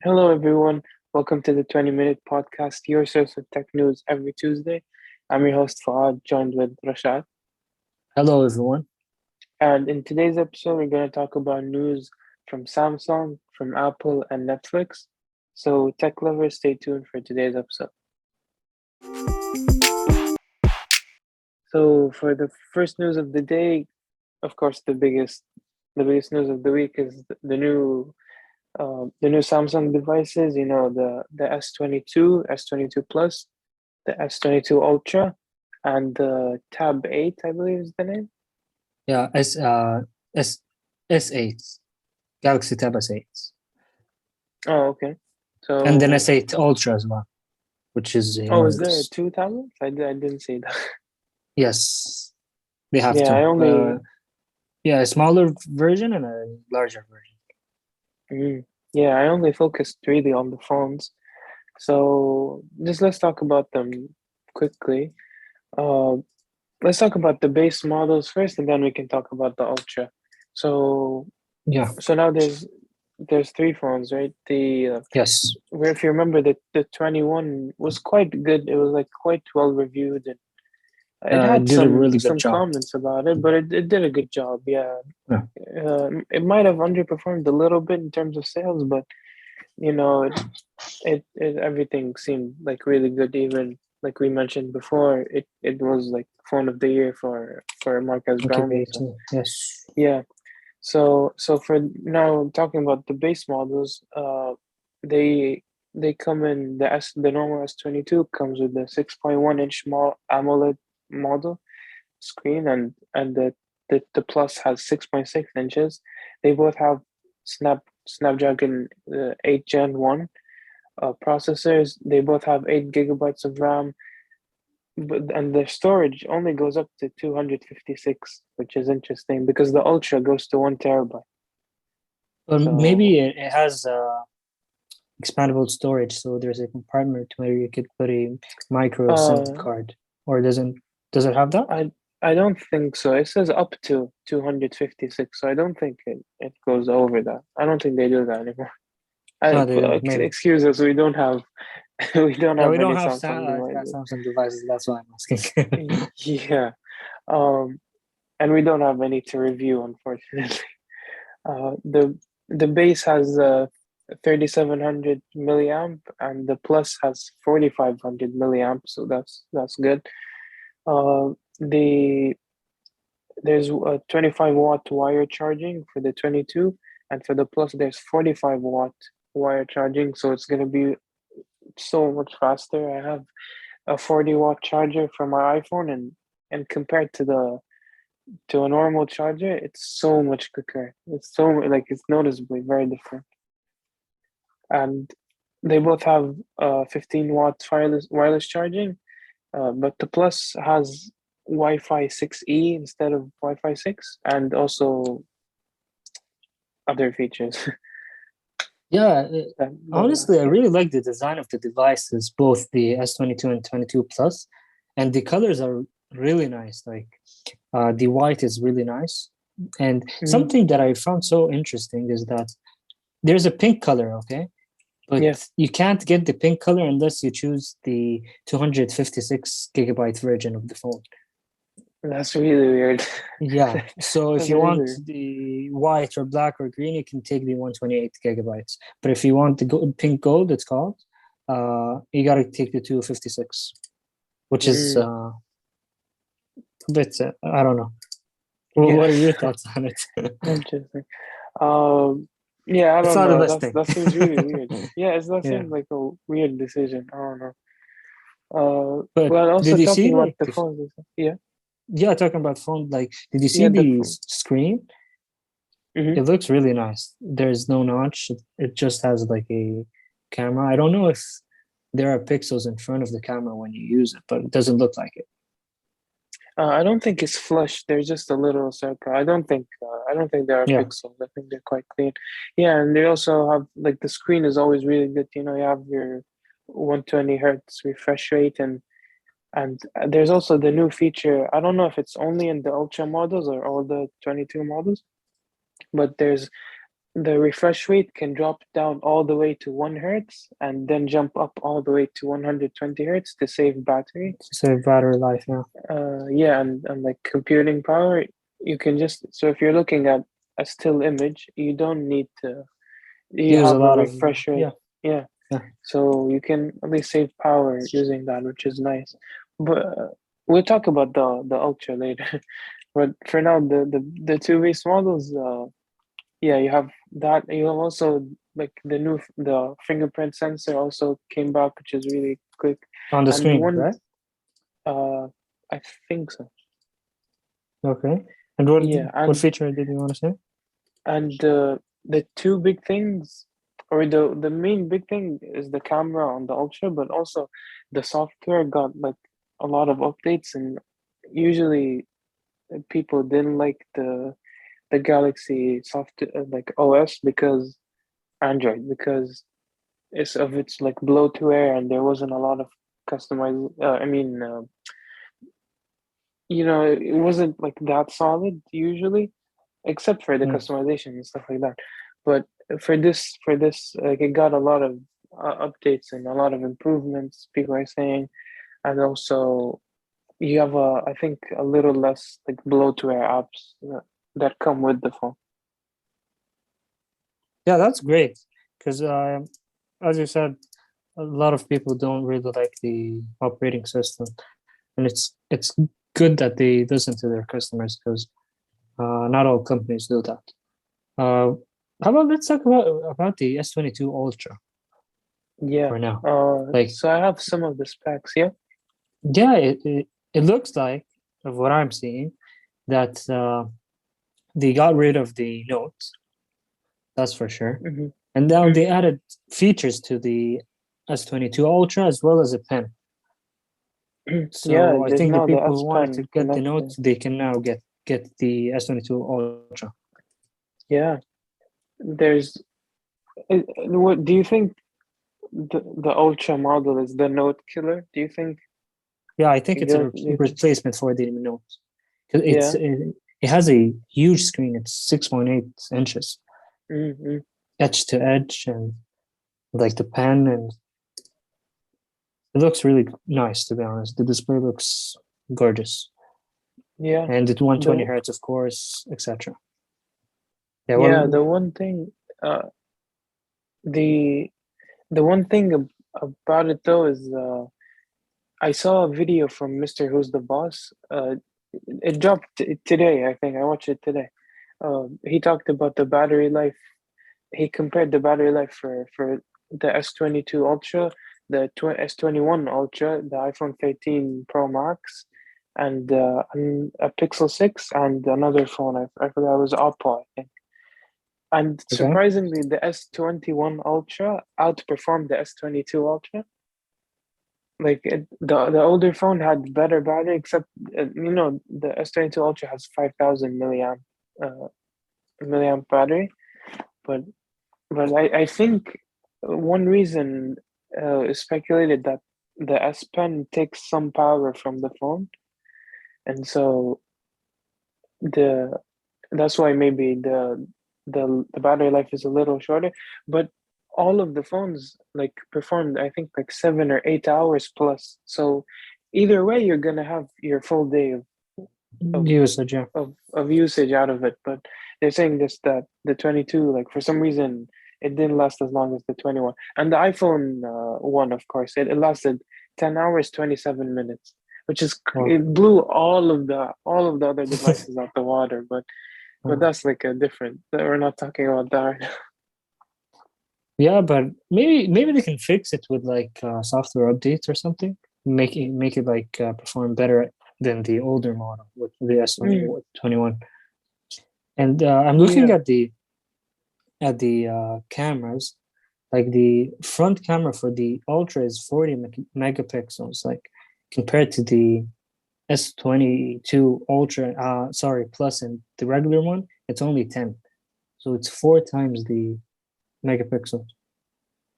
Hello, everyone. Welcome to the 20-minute podcast, your source of tech news every Tuesday. I'm your host, Fahad, joined with Rashad. Hello, everyone. And in today's episode, we're going to talk about news from Samsung, from Apple, and Netflix. So, tech lovers, stay tuned for today's episode. So, for the first news of the day, of course, the biggest news of the week is the new Samsung devices. The S22, S22 Plus, the S22 Ultra, and the Tab 8, I believe is the name. Yeah, S S8, Galaxy Tab S8, Oh, okay. and then So, S8 Ultra as well, which is oh, is there two tablets? I didn't see that. yes, they have Yeah, I two. only, Yeah, a smaller version and a larger version. mm, yeah, I only focused really on the phones. So, just let's talk about them quickly. Uh, let's talk about the base models first, and then we can talk about the Ultra. So, Yeah, so now there's three phones, right? yes, Where if you remember the 21 was quite good. It was like quite well reviewed, and it had did a really good some job. comments about it, but it did a good job. Yeah, Yeah. it might have underperformed a little bit in terms of sales, but you know, it everything seemed like really good. Even like we mentioned before, it was like phone of the year for Marquez Okay, Brownlee. So yes. yeah, so for now, talking about the base models, they they come in the normal S22 comes with the 6.1-inch AMOLED model screen, and the Plus has 6.6 inches. They both have Snapdragon 8 Gen 1 processors. They both have 8 gigabytes of RAM, and their storage only goes up to 256, which is interesting because the Ultra goes to 1 terabyte. But maybe So it has expandable storage, so there's a compartment where you could put a micro SIM uh, card, or does it have that? I I don't think so. It says up to 256, so I don't think it goes over that. I don't think they do that anymore. No, they don't. Maybe. Excuse us, we don't have we don't Yeah, we have don't any have Samsung devices. Samsung devices. That's why I'm asking. Yeah, um, and we don't have any to review, unfortunately. The base has 3700 milliamp, and the Plus has 4500 milliamp, so that's good. Uh, the There's a 25-watt wire charging for the 22, and for the Plus, there's 45-watt wire charging, so it's gonna be so much faster. I have a 40-watt charger for my iPhone, and compared to a normal charger, it's so much quicker. It's noticeably very different. And they both have 15 watts wireless charging, but the Plus has Wi-Fi 6E instead of Wi-Fi 6, and also other features. Yeah, that honestly, I yeah. really like the design of the devices, both the S22 and 22 Plus, and the colors are really nice. Like, the white is really nice, and Mhm. something that I found so interesting is that there's a pink color, okay, Yeah, but you can't get the pink color unless you choose the 256 gigabyte version of the phone. that's really weird. Yeah. So if That's you really want weird. the white or black or green, you can take the 128 gigabytes. But if you want the pink gold, it's called, you gotta take the 256, which is Mm, a bit, I don't know. yeah, What are your thoughts on it? interesting. Um, yeah, I It's don't not the know. best thing. That seems really weird. Yeah, that Yeah. seems like a weird decision. I don't know. But Well, also did you talking see about like the phones. Yeah, yeah, talking about phone, like did you see yeah, the the phone. screen? Hmm. It looks really nice. There's no notch. It just has like a camera. I don't know if there are pixels in front of the camera when you use it, but it doesn't look like it. I don't think it's flush. There's just a little circle. I don't think there are Yeah. pixels. I think they're quite clean. Yeah, and they also have like the screen is always really good. You have your 120 hertz refresh rate, and there's also the new feature. I don't know if it's only in the Ultra models or all the 22 models, but there's the refresh rate can drop down all the way to 1 hertz and then jump up all the way to 120 hertz to save battery. To save battery life, yeah. Yeah, and like computing power, you can just, so if you're looking at a still image, you don't need to, you Use a have a lot of, refresh rate. yeah, Yeah, yeah. so you can at least save power using that, which is nice. But we'll talk about the Ultra later. But for now, the two base models, yeah, you have that. You have also like the fingerprint sensor also came back, which is really quick. On the And screen, one, right? uh, I think so. Okay. And what Yeah, what feature did you want to say? and the two big things, or the main big thing is the camera on the Ultra, but also the software got like a lot of updates, and usually people didn't like the Galaxy software like OS because Android because it's like bloatware and there wasn't a lot of customized. It wasn't like that solid usually, except for the Mm. customization and stuff like that. But for this, like it got a lot of updates and a lot of improvements. People are saying, and also you have I think a little less like bloatware apps that come with the phone. Yeah, that's great. Because as you said, a lot of people don't really like the operating system, and it's good that they listen to their customers because not all companies do that. Uh, how about let's talk about the S22 Ultra Yeah. for now. Like, So I have some of the specs. Yeah. yeah, it looks like, of what I'm seeing, that they got rid of the notes, that's for sure. Mm-hmm. And now Mm-hmm. they added features to the S22 Ultra as well as a pen. Yeah. So I There's think the now the people S who wanted to Pen get the connector. notes, they can now get the S22 Ultra. Yeah. There's. What do you think? The Ultra model is the note killer. Do you think? Yeah, I think Do it's a you think? replacement for the notes. 'Cause Yeah. it has a huge screen. It's 6.8 inches, Mm-hmm. edge to edge, and like the pen, and it looks really nice, to be honest. The display looks gorgeous, Yeah. and it's 120 The hertz, of course, etc. Yeah, yeah. well, The one thing. The the one thing about it though is I saw a video from Mr. Who's the Boss. It dropped today. I think I watched it today. He talked about the battery life. He compared the battery life for the S22 Ultra, the S21 Ultra, the iPhone 13 Pro Max, and a Pixel 6 and another phone. I forgot it was Oppo, I think. And okay. surprisingly, the S21 Ultra outperformed the S22 Ultra. Like the older phone had better battery, except the S22 Ultra has 5,000 uh, milliamp battery, but I think one reason is speculated that the S Pen takes some power from the phone, and so the that's why maybe the battery life is a little shorter. But all of the phones like performed, I think, like 7 or 8 hours plus. So either way, you're gonna have your full day of Usage, yeah. of usage out of it. But they're saying this that the 22, like for some reason, it didn't last as long as the 21. And the iPhone one, of course, it lasted 10 hours 27 minutes, which is Well, it blew all of the other devices out the water. But that's like a different. We're not talking about that right now. yeah, but maybe they can fix it with like software updates or something. Make it like perform better than the older model with the S21. And I'm looking Yeah. at the cameras. Like the front camera for the Ultra is 40 megapixels, like compared to the S22 Ultra, sorry, Plus, and the regular one, it's only 10. So it's four times the megapixels.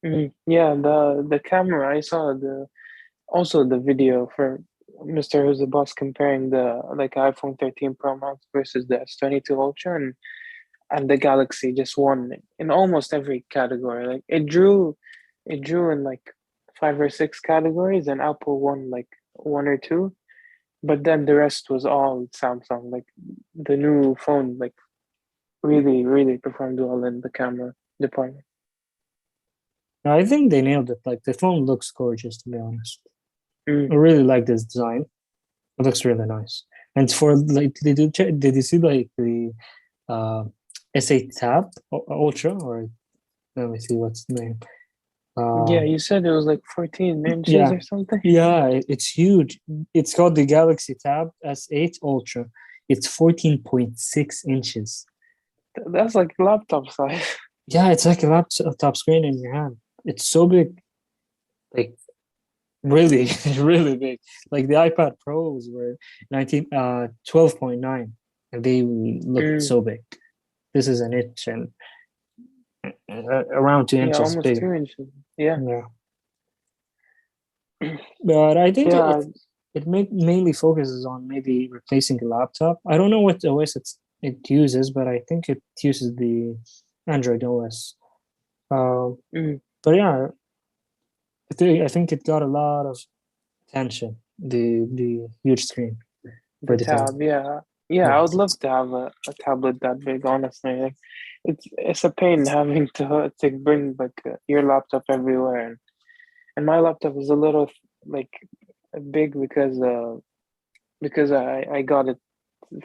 Yeah, the camera I saw the video for Mr. Who's the Boss comparing the like iPhone 13 Pro Max versus the S22 Ultra, and and the Galaxy just won in almost every category. Like it drew in like five or six categories, and Apple won like one or two. But then the rest was all Samsung. Like the new phone, like really, really performed well in the camera department. I think they nailed it. Like the phone looks gorgeous, to be honest. Mm. I really like this design. It looks really nice. And for like, did you see like the uh, S8 Tab Ultra, or let me see what's the name. Yeah, Um, you said it was like 14 inches yeah, or something. yeah, it's huge. It's called the Galaxy Tab S8 Ultra. It's 14.6 inches. That's like laptop size. Yeah, it's like a laptop screen in your hand. It's so big, like really, really big. Like the iPad Pros were 12.9, and they looked Mm. so big. This is an inch and around two Yeah, inches almost bigger. 2 inches. Yeah. Yeah, but I think Yeah, mainly focuses on maybe replacing a laptop. I don't know what OS it uses, but I think it uses the Android OS. Um, mm, but yeah, I think it got a lot of attention. The huge screen the for the tab. tab. Yeah. Yeah, Yeah, I would love to have a tablet that big, honestly. Like, it's a pain having to bring like your laptop everywhere. And my laptop is a little like big because I got it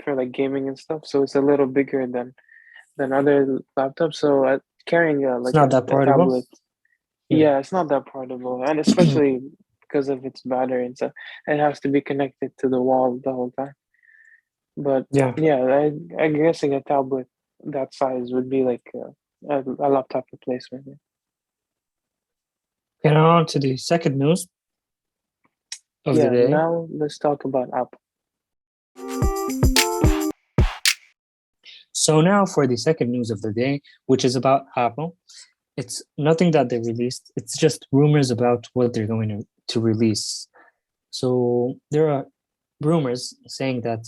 for like gaming and stuff, so it's a little bigger than other laptops. So carrying it's like not that a portable. tablet, Yeah, yeah, it's not that portable, and especially because of its battery and stuff, it has to be connected to the wall the whole time. But yeah. yeah, I'm guessing a tablet that size would be like a laptop replacement. And on to the second news of the Yeah, day. now let's talk about Apple. So now for the second news of the day, which is about Apple. It's nothing that they released. It's just rumors about what they're going to release. So there are rumors saying that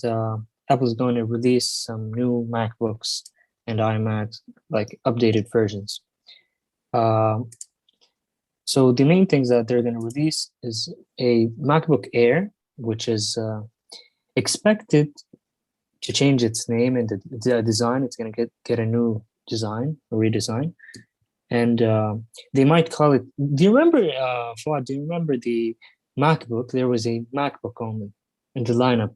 Apple is going to release some new MacBooks and iMacs, like updated versions. Um, so the main things that they're going to release is a MacBook Air, which is expected to change its name and the design. It's going to get a new design, a redesign, and they might call it. Do you remember, Fuad? Do you remember the MacBook? There was a MacBook only in the lineup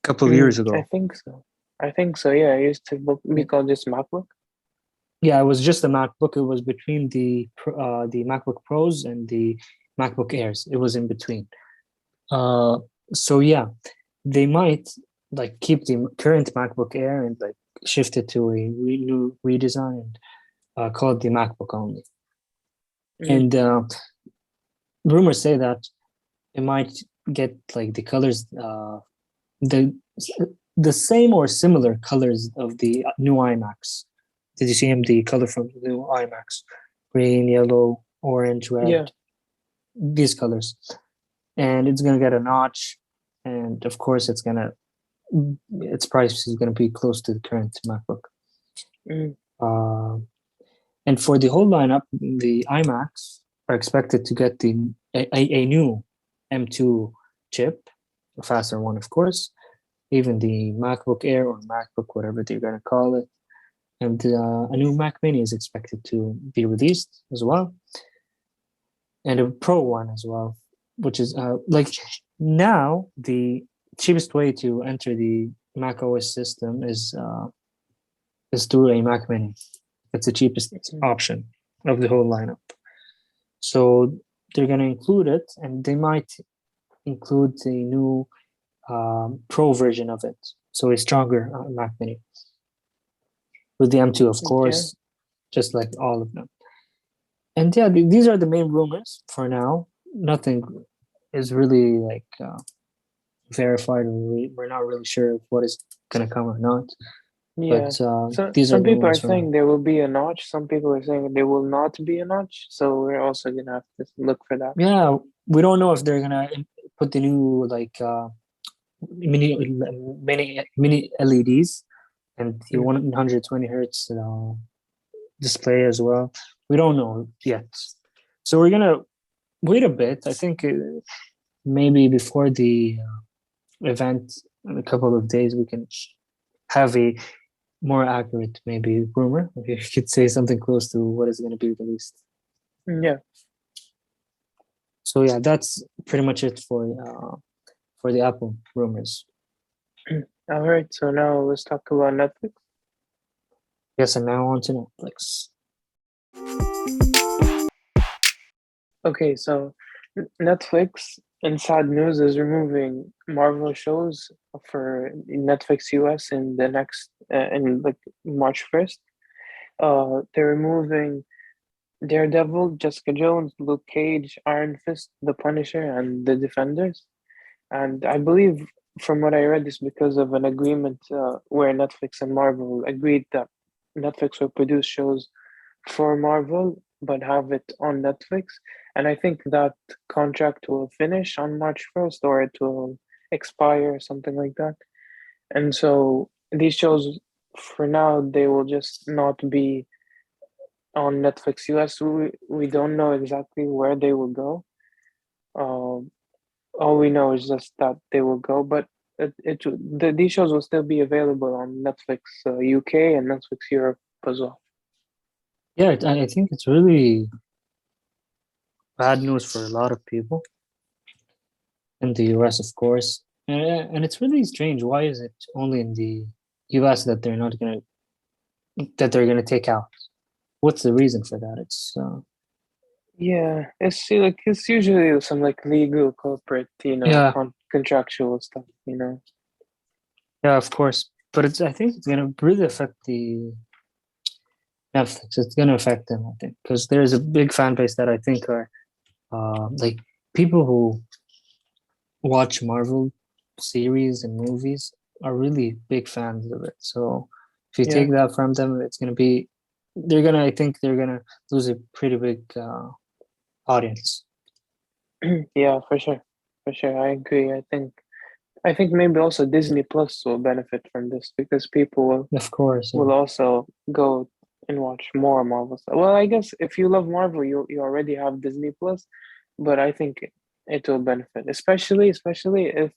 a couple of years I ago. think so. I think so. Yeah, it used to be called just MacBook. Yeah, it was just a MacBook. It was between the MacBook Pros and the MacBook Airs. It was in between. Uh, so yeah, they might like keep the current MacBook Air and like shift it to a new redesign and call it the MacBook only. Mm, And rumors say that it might get like the colors, the the same or similar colors of the new iMacs. Did you see him? The color from the new iMacs: green, yellow, orange, yeah. red. These colors, and it's gonna get a notch, and of course, its price is gonna be close to the current MacBook. Mm, Uh, and for the whole lineup, the iMacs are expected to get a new M2 chip, a faster one, of course. Even the MacBook Air or MacBook, whatever they're going to call it. And a new Mac Mini is expected to be released as well. And a Pro one as well, which is like now the cheapest way to enter the Mac OS system is through a Mac Mini. It's the cheapest mm, option of the whole lineup. So they're going to include it, and they might include the new Pro version of it. So a stronger Mac Mini with the M2, of okay. course, just like all of them. And yeah, these are the main rumors for now. Nothing is really like verified, or we're not really sure if what is going to come or not. Yeah. But So these are some the people ones are for now. saying there will be a notch. Some people are saying there will not be a notch. So we're also gonna have to look for that. Yeah, we don't know if they're gonna put the new like mini LEDs and the 120 hertz display as well. We don't know yet, so we're gonna wait a bit. I think maybe before the event in a couple of days, we can have a more accurate maybe rumor. You could say something close to what is going to be released. Yeah. So yeah, that's pretty much it for the Apple rumors. All right. So now let's talk about Netflix. Yes, and now on to Netflix. Okay, so Netflix, in sad news, is removing Marvel shows for Netflix US in the next in like March 1st. They're removing Daredevil, Jessica Jones, Luke Cage, Iron Fist, The Punisher, and The Defenders. And I believe from what I read is because of an agreement where Netflix and Marvel agreed that Netflix will produce shows for Marvel but have it on Netflix. And I think that contract will finish on March 1st or it will expire or something like that. And so these shows, for now, they will just not be on Netflix US. We don't know exactly where they will go. Um, all we know is just that they will go, but these shows will still be available on Netflix UK and Netflix Europe as well. Yeah, I think it's really bad news for a lot of people in the US, of course, and it's really strange. Why is it only in the US that they're gonna take out? What's the reason for that? It's Yeah, it's usually some like legal corporate, yeah, contractual stuff, you know. yeah, of course, but I think it's gonna really affect the Netflix. It's gonna affect them, I think, because there's a big fan base that I think are like people who watch Marvel series and movies are really big fans of it. So if you Yeah, take that from them, it's gonna be I think they're gonna lose a pretty big audience. yeah, for sure. I agree. I think maybe also Disney Plus will benefit from this because people Of course, yeah. will also go and watch more Marvel stuff. Well, I guess if you love Marvel, you already have Disney Plus, but I think it will benefit, especially if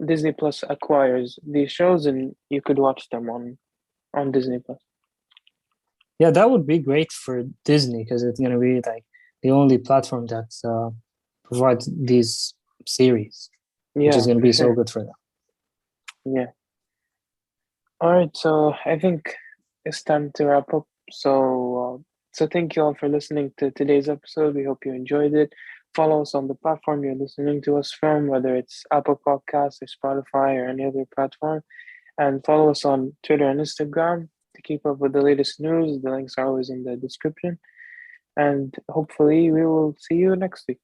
Disney Plus acquires these shows and you could watch them on Disney Plus. Yeah, that would be great for Disney because it's gonna be like the only platform that provides these series, which is Yeah, gonna for be so sure. good for them. Yeah. All right, so I think it's time to wrap up. So thank you all for listening to today's episode. We hope you enjoyed it. Follow us on the platform you're listening to us from, whether it's Apple Podcasts or Spotify or any other platform. And follow us on Twitter and Instagram to keep up with the latest news. The links are always in the description. And hopefully we will see you next week.